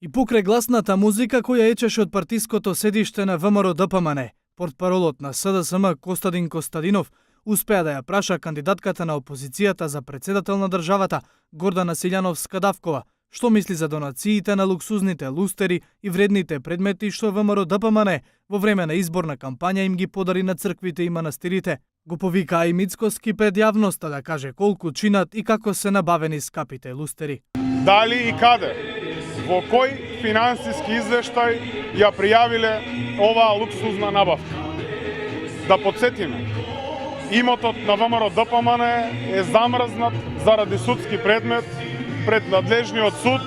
И покрај гласната музика која ечеше од партиското седиште на ВМРО-ДПМН, портпаролот на СДСМ Костадин Костадинов успеа да ја праша кандидатката на опозицијата за председател на државата Гордана Силјановска-Давкова, што мисли за донациите на луксузните лустери и вредните предмети што ВМРО-ДПМН во време на изборна кампања им ги подари на црквите и манастирите. Го повикаа и Мицкоски пред јавноста да каже колку чинат и како се набавени скапите лустери. Дали и каде, во кој финансиски извештај ја пријавиле оваа луксузна набавка? Да подсетиме, имотот на ВМРО-ДПМН е замрзнат заради судски предмет пред надлежниот суд,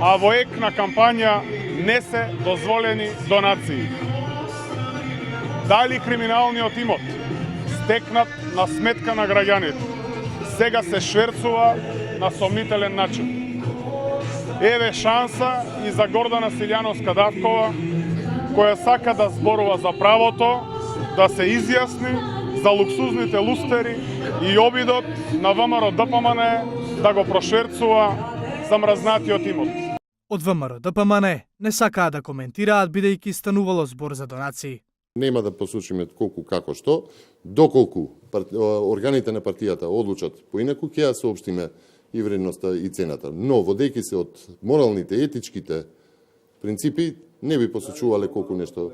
а во ек на кампања не се дозволени донации. Дали криминалниот имот, стекнат на сметка на граѓаните, сега се шверцува на сомнителен начин? Еве шанса и за Гордана Силјановска-Давкова, која сака да зборува за правото, да се изјасни за луксузните лустери и обидот на ВМРО-ДПМН да го прошверцува замрзнатиот имот. Од ВМРО-ДПМН не сакаа да коментираат бидејќи станувало збор за донации. Нема да посочиме колку како што, доколку органите на партијата одлучат поинаку, ќе ја соопштиме и вредноста и цената. Но, водејќи се од моралните, етичките принципи, не би посочувале колку нешто.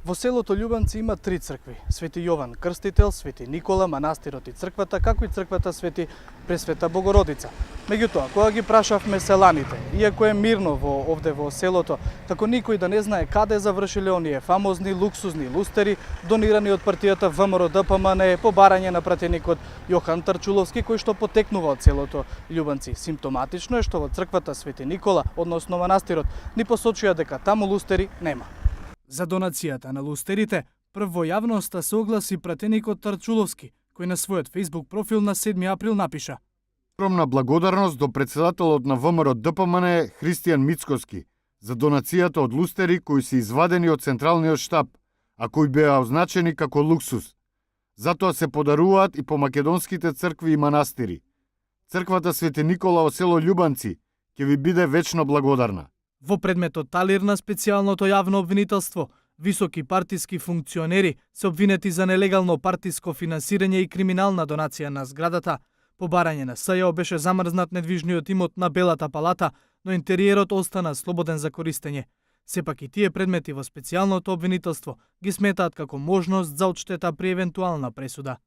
Во селото Љубанци има 3 цркви: Свети Јован Крстител, Свети Никола, манастирот и црквата, како и црквата Свети Пресвета Богородица. Меѓутоа, кога ги прашавме селаните, иако е мирно овде во селото, тако никој да не знае каде завршиле оние фамозни луксузни лустери, донирани од партијата ВМРО-ДПМН по барање на пратеникот Јохан Тарчуловски, кој што потекнува од селото Љубанци. Симптоматично е што во црквата Свети Никола, односно манастирот, ни посочува дека таму лустери нема. За донацијата на лустерите, прв во јавноста се огласи пратеникот Тарчуловски, кој на својот Facebook профил на 7 април напиша: Огромна благодарност до председателот на ВМРО-ДПМН Христијан Мицкоски за донацијата од лустери кои се извадени од централниот штаб, а кои беа означени како луксуз. Затоа се подаруваат и по македонските цркви и манастири. Црквата Свети Никола во село Љубанци ќе ви биде вечно благодарна. Во предметот талир на специјалното јавно обвинителство, високи партиски функционери се обвинети за нелегално партиско финансирање и криминална донација на зградата. По барање на СЈО беше замрзнат недвижниот имот на Белата палата, но интериерот остана слободен за користење. Сепак и тие предмети во специјалното обвинителство ги сметаат како можност за одштета при евентуална пресуда.